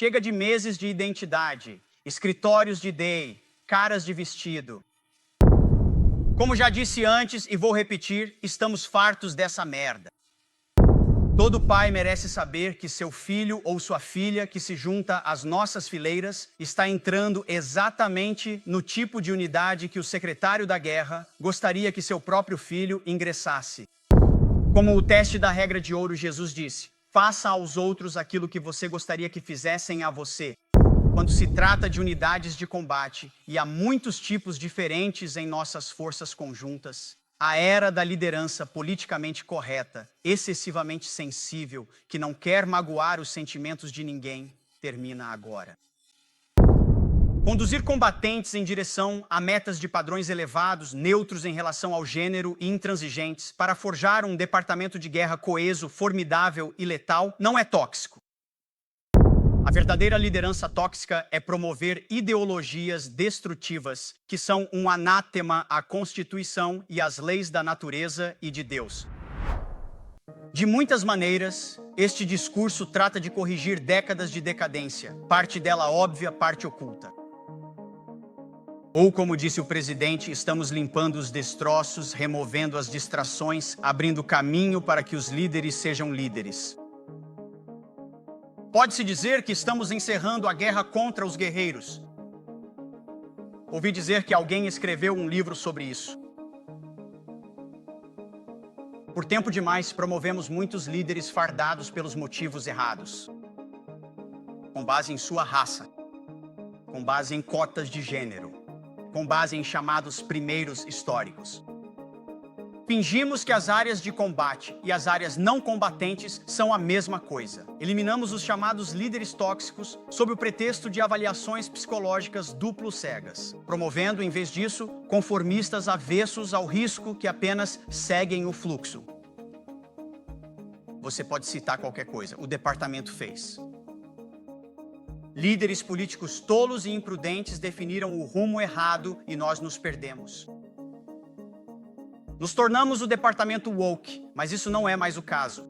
Chega de meses de identidade, escritórios de day, caras de vestido. Como já disse antes e vou repetir, estamos fartos dessa merda. Todo pai merece saber que seu filho ou sua filha que se junta às nossas fileiras está entrando exatamente no tipo de unidade que o secretário da guerra gostaria que seu próprio filho ingressasse. Como o teste da regra de ouro, Jesus disse: faça aos outros aquilo que você gostaria que fizessem a você. Quando se trata de unidades de combate, e há muitos tipos diferentes em nossas forças conjuntas, a era da liderança politicamente correta, excessivamente sensível, que não quer magoar os sentimentos de ninguém, termina agora. Conduzir combatentes em direção a metas de padrões elevados, neutros em relação ao gênero e intransigentes, para forjar um departamento de guerra coeso, formidável e letal, não é tóxico. A verdadeira liderança tóxica é promover ideologias destrutivas que são um anátema à Constituição e às leis da natureza e de Deus. De muitas maneiras, este discurso trata de corrigir décadas de decadência, parte dela óbvia, parte oculta. Ou, como disse o presidente, estamos limpando os destroços, removendo as distrações, abrindo caminho para que os líderes sejam líderes. Pode-se dizer que estamos encerrando a guerra contra os guerreiros. Ouvi dizer que alguém escreveu um livro sobre isso. Por tempo demais, promovemos muitos líderes fardados pelos motivos errados. Com base em sua raça, com base em cotas de gênero, com base em chamados primeiros históricos. Fingimos que as áreas de combate e as áreas não combatentes são a mesma coisa. Eliminamos os chamados líderes tóxicos sob o pretexto de avaliações psicológicas duplo-cegas, promovendo, em vez disso, conformistas avessos ao risco que apenas seguem o fluxo. Você pode citar qualquer coisa, o departamento fez. Líderes políticos tolos e imprudentes definiram o rumo errado e nós nos perdemos. Nos tornamos o departamento woke, mas isso não é mais o caso.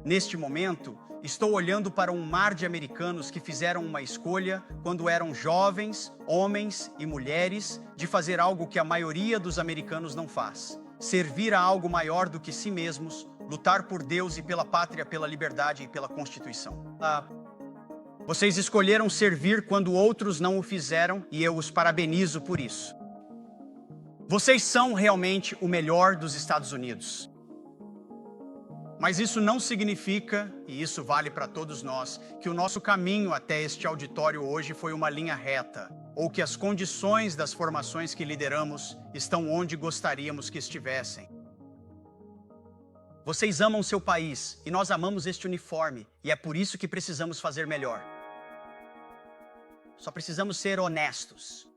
Neste momento, estou olhando para um mar de americanos que fizeram uma escolha quando eram jovens, homens e mulheres, de fazer algo que a maioria dos americanos não faz: servir a algo maior do que si mesmos, lutar por Deus e pela pátria, pela liberdade e pela Constituição. Vocês escolheram servir quando outros não o fizeram e eu os parabenizo por isso. Vocês são realmente o melhor dos Estados Unidos. Mas isso não significa, e isso vale para todos nós, que o nosso caminho até este auditório hoje foi uma linha reta, ou que as condições das formações que lideramos estão onde gostaríamos que estivessem. Vocês amam seu país e nós amamos este uniforme, e é por isso que precisamos fazer melhor. Só precisamos ser honestos.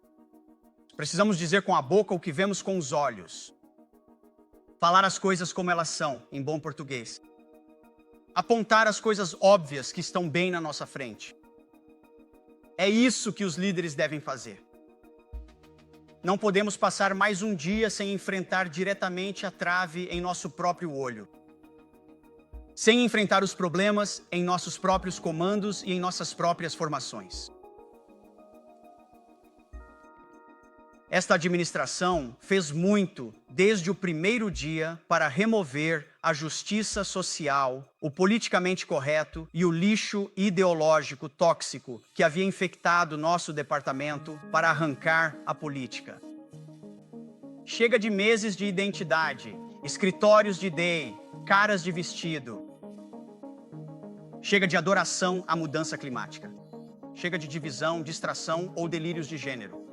Precisamos dizer com a boca o que vemos com os olhos. Falar as coisas como elas são, em bom português. Apontar as coisas óbvias que estão bem na nossa frente. É isso que os líderes devem fazer. Não podemos passar mais um dia sem enfrentar diretamente a trave em nosso próprio olho. Sem enfrentar os problemas em nossos próprios comandos e em nossas próprias formações. Esta administração fez muito desde o primeiro dia para remover a justiça social, o politicamente correto e o lixo ideológico tóxico que havia infectado nosso departamento para arrancar a política. Chega de meses de identidade, escritórios de day, caras de vestido. Chega de adoração à mudança climática. Chega de divisão, distração ou delírios de gênero.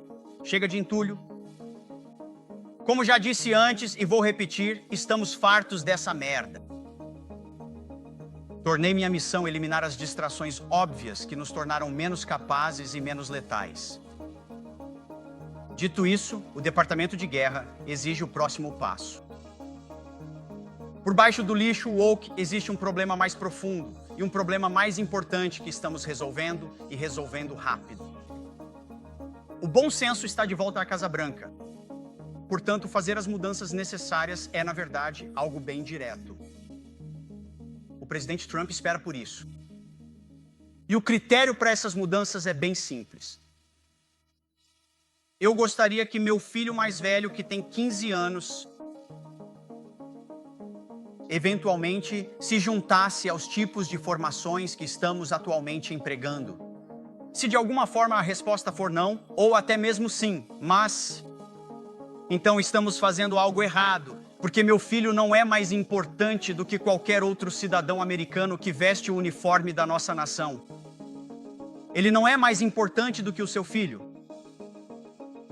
Chega de entulho. Como já disse antes e vou repetir, estamos fartos dessa merda. Tornei minha missão eliminar as distrações óbvias que nos tornaram menos capazes e menos letais. Dito isso, o Departamento de Guerra exige o próximo passo. Por baixo do lixo woke existe um problema mais profundo e um problema mais importante que estamos resolvendo e resolvendo rápido. O bom senso está de volta à Casa Branca. Portanto, fazer as mudanças necessárias é, na verdade, algo bem direto. O presidente Trump espera por isso. E o critério para essas mudanças é bem simples. Eu gostaria que meu filho mais velho, que tem 15 anos, eventualmente se juntasse aos tipos de formações que estamos atualmente empregando. Se de alguma forma a resposta for não, ou até mesmo sim, mas então estamos fazendo algo errado, porque meu filho não é mais importante do que qualquer outro cidadão americano que veste o uniforme da nossa nação. Ele não é mais importante do que o seu filho.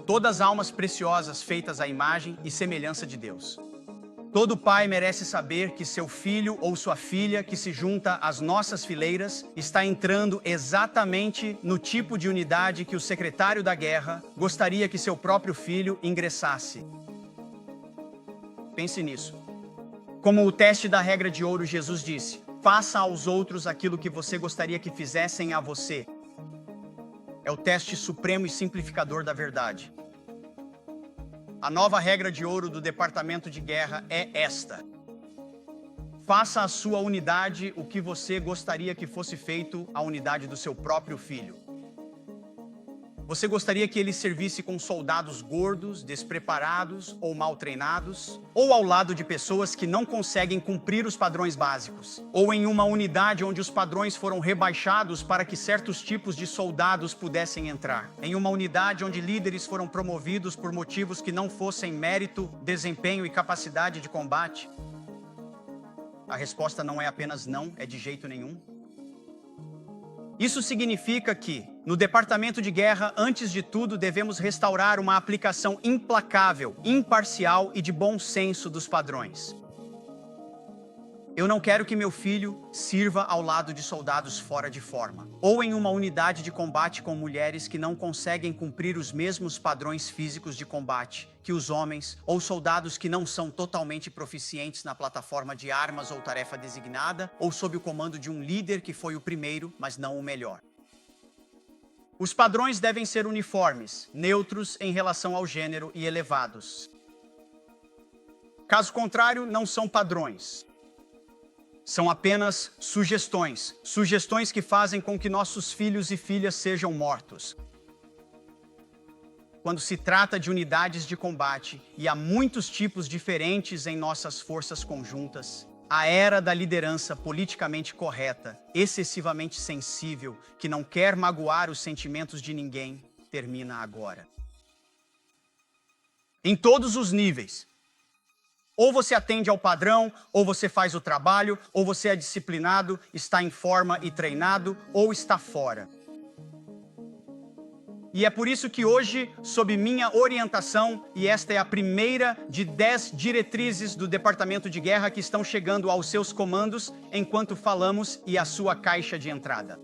Todas almas preciosas feitas à imagem e semelhança de Deus. Todo pai merece saber que seu filho ou sua filha que se junta às nossas fileiras está entrando exatamente no tipo de unidade que o secretário da guerra gostaria que seu próprio filho ingressasse. Pense nisso. Como o teste da regra de ouro, Jesus disse: faça aos outros aquilo que você gostaria que fizessem a você. É o teste supremo e simplificador da verdade. A nova regra de ouro do Departamento de Guerra é esta: faça à sua unidade o que você gostaria que fosse feito à unidade do seu próprio filho. Você gostaria que ele servisse com soldados gordos, despreparados ou mal treinados? Ou ao lado de pessoas que não conseguem cumprir os padrões básicos? Ou em uma unidade onde os padrões foram rebaixados para que certos tipos de soldados pudessem entrar? Em uma unidade onde líderes foram promovidos por motivos que não fossem mérito, desempenho e capacidade de combate? A resposta não é apenas não, é de jeito nenhum. Isso significa que, no Departamento de Guerra, antes de tudo, devemos restaurar uma aplicação implacável, imparcial e de bom senso dos padrões. Eu não quero que meu filho sirva ao lado de soldados fora de forma, ou em uma unidade de combate com mulheres que não conseguem cumprir os mesmos padrões físicos de combate que os homens, ou soldados que não são totalmente proficientes na plataforma de armas ou tarefa designada, ou sob o comando de um líder que foi o primeiro, mas não o melhor. Os padrões devem ser uniformes, neutros em relação ao gênero e elevados. Caso contrário, não são padrões. São apenas sugestões. Sugestões que fazem com que nossos filhos e filhas sejam mortos. Quando se trata de unidades de combate, e há muitos tipos diferentes em nossas forças conjuntas, a era da liderança politicamente correta, excessivamente sensível, que não quer magoar os sentimentos de ninguém, termina agora. Em todos os níveis. Ou você atende ao padrão, ou você faz o trabalho, ou você é disciplinado, está em forma e treinado, ou está fora. E é por isso que hoje, sob minha orientação, e esta é a primeira de 10 diretrizes do Departamento de Guerra que estão chegando aos seus comandos enquanto falamos e à sua caixa de entrada.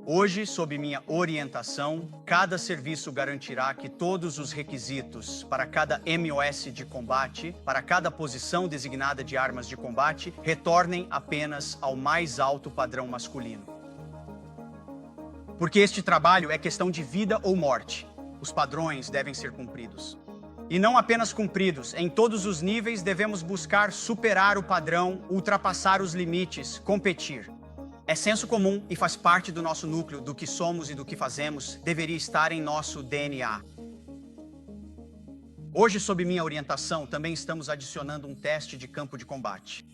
Hoje, sob minha orientação, cada serviço garantirá que todos os requisitos para cada MOS de combate, para cada posição designada de armas de combate, retornem apenas ao mais alto padrão masculino. Porque este trabalho é questão de vida ou morte. Os padrões devem ser cumpridos. E não apenas cumpridos, em todos os níveis devemos buscar superar o padrão, ultrapassar os limites, competir. É senso comum e faz parte do nosso núcleo, do que somos e do que fazemos, deveria estar em nosso DNA. Hoje, sob minha orientação, também estamos adicionando um teste de campo de combate.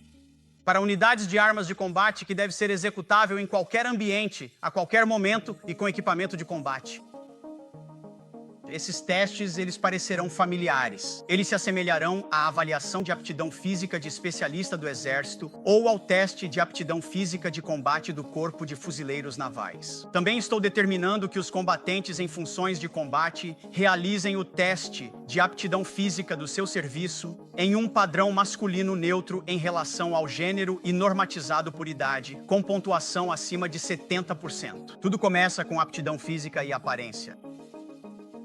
Para unidades de armas de combate que deve ser executável em qualquer ambiente, a qualquer momento e com equipamento de combate. Esses testes, eles parecerão familiares. Eles se assemelharão à avaliação de aptidão física de especialista do Exército ou ao teste de aptidão física de combate do Corpo de Fuzileiros Navais. Também estou determinando que os combatentes em funções de combate realizem o teste de aptidão física do seu serviço em um padrão masculino neutro em relação ao gênero e normatizado por idade, com pontuação acima de 70%. Tudo começa com aptidão física e aparência.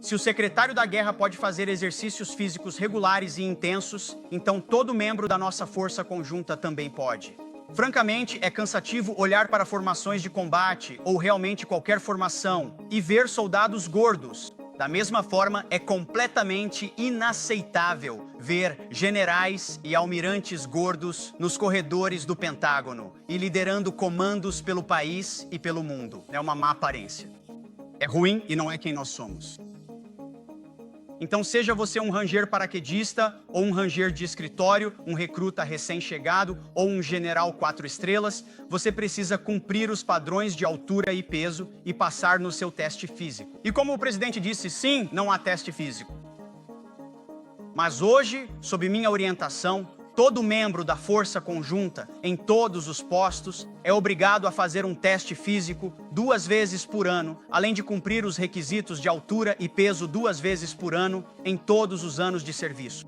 Se o secretário da guerra pode fazer exercícios físicos regulares e intensos, então todo membro da nossa força conjunta também pode. Francamente, é cansativo olhar para formações de combate, ou realmente qualquer formação, e ver soldados gordos. Da mesma forma, é completamente inaceitável ver generais e almirantes gordos nos corredores do Pentágono e liderando comandos pelo país e pelo mundo. É uma má aparência. É ruim e não é quem nós somos. Então, seja você um ranger paraquedista, ou um ranger de escritório, um recruta recém-chegado, ou um general 4 estrelas, você precisa cumprir os padrões de altura e peso e passar no seu teste físico. E como o presidente disse, sim, não há teste físico. Mas hoje, sob minha orientação, todo membro da Força Conjunta, em todos os postos, é obrigado a fazer um teste físico 2 vezes por ano, além de cumprir os requisitos de altura e peso 2 vezes por ano em todos os anos de serviço.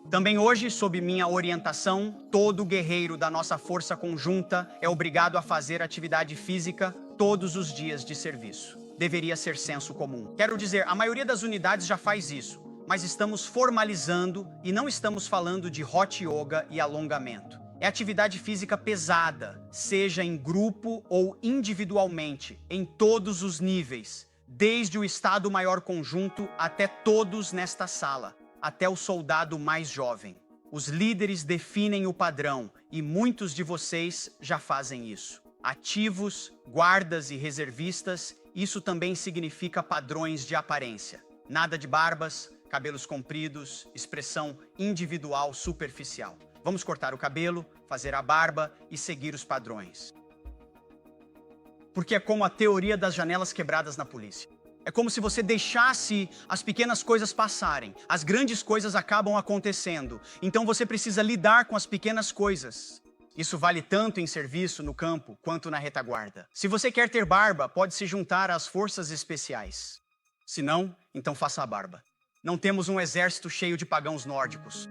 Também hoje, sob minha orientação, todo guerreiro da nossa Força Conjunta é obrigado a fazer atividade física todos os dias de serviço. Deveria ser senso comum. Quero dizer, a maioria das unidades já faz isso, mas estamos formalizando e não estamos falando de hot yoga e alongamento. É atividade física pesada, seja em grupo ou individualmente, em todos os níveis, desde o Estado-Maior Conjunto até todos nesta sala, até o soldado mais jovem. Os líderes definem o padrão e muitos de vocês já fazem isso. Ativos, guardas e reservistas, isso também significa padrões de aparência. Nada de barbas, cabelos compridos, expressão individual superficial. Vamos cortar o cabelo, fazer a barba e seguir os padrões. Porque é como a teoria das janelas quebradas na polícia. É como se você deixasse as pequenas coisas passarem. As grandes coisas acabam acontecendo. Então você precisa lidar com as pequenas coisas. Isso vale tanto em serviço no campo quanto na retaguarda. Se você quer ter barba, pode se juntar às forças especiais. Se não, então faça a barba. Não temos um exército cheio de pagãos nórdicos.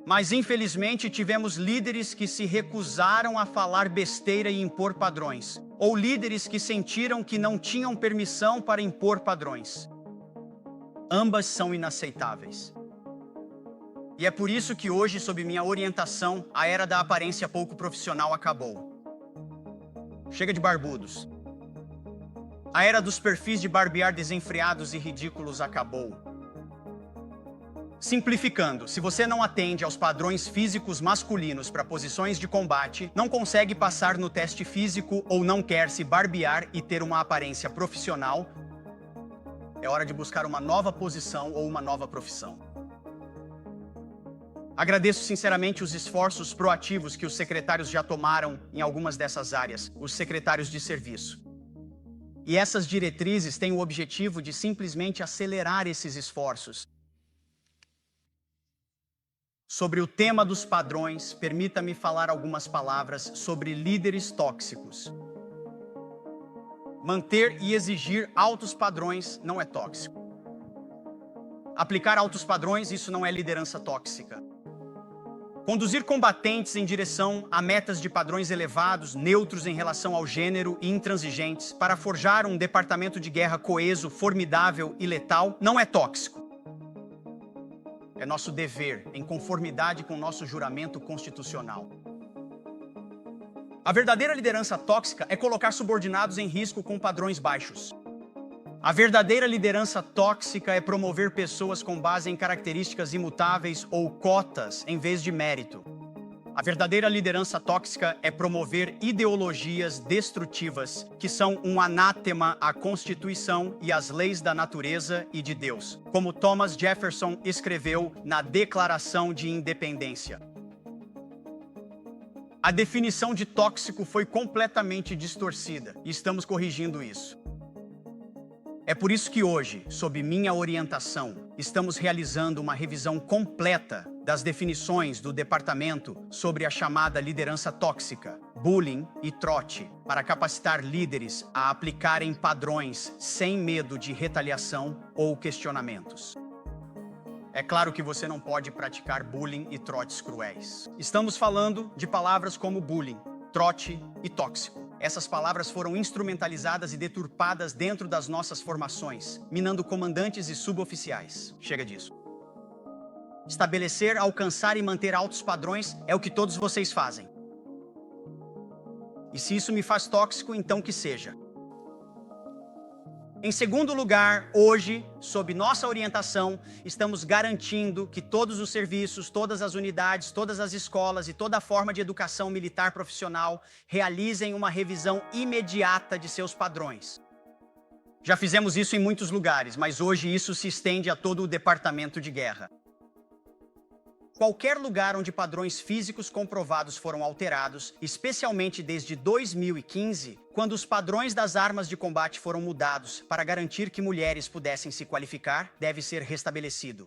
Mas, infelizmente, tivemos líderes que se recusaram a falar besteira e impor padrões, ou líderes que sentiram que não tinham permissão para impor padrões. Ambas são inaceitáveis. E é por isso que hoje, sob minha orientação, a era da aparência pouco profissional acabou. Chega de barbudos. A era dos perfis de barbear desenfreados e ridículos acabou. Simplificando, se você não atende aos padrões físicos masculinos para posições de combate, não consegue passar no teste físico ou não quer se barbear e ter uma aparência profissional, é hora de buscar uma nova posição ou uma nova profissão. Agradeço sinceramente os esforços proativos que os secretários já tomaram em algumas dessas áreas, os secretários de serviço. E essas diretrizes têm o objetivo de simplesmente acelerar esses esforços. Sobre o tema dos padrões, permita-me falar algumas palavras sobre líderes tóxicos. Manter e exigir altos padrões não é tóxico. Aplicar altos padrões, isso não é liderança tóxica. Conduzir combatentes em direção a metas de padrões elevados, neutros em relação ao gênero e intransigentes, para forjar um departamento de guerra coeso, formidável e letal, não é tóxico. É nosso dever, em conformidade com nosso juramento constitucional. A verdadeira liderança tóxica é colocar subordinados em risco com padrões baixos. A verdadeira liderança tóxica é promover pessoas com base em características imutáveis ou cotas em vez de mérito. A verdadeira liderança tóxica é promover ideologias destrutivas que são um anátema à Constituição e às leis da natureza e de Deus, como Thomas Jefferson escreveu na Declaração de Independência. A definição de tóxico foi completamente distorcida e estamos corrigindo isso. É por isso que hoje, sob minha orientação, estamos realizando uma revisão completa das definições do departamento sobre a chamada liderança tóxica, bullying e trote, para capacitar líderes a aplicarem padrões sem medo de retaliação ou questionamentos. É claro que você não pode praticar bullying e trotes cruéis. Estamos falando de palavras como bullying, trote e tóxico. Essas palavras foram instrumentalizadas e deturpadas dentro das nossas formações, minando comandantes e suboficiais. Chega disso. Estabelecer, alcançar e manter altos padrões é o que todos vocês fazem. E se isso me faz tóxico, então que seja. Em segundo lugar, hoje, sob nossa orientação, estamos garantindo que todos os serviços, todas as unidades, todas as escolas e toda a forma de educação militar profissional realizem uma revisão imediata de seus padrões. Já fizemos isso em muitos lugares, mas hoje isso se estende a todo o departamento de guerra. Qualquer lugar onde padrões físicos comprovados foram alterados, especialmente desde 2015, quando os padrões das armas de combate foram mudados para garantir que mulheres pudessem se qualificar, deve ser restabelecido.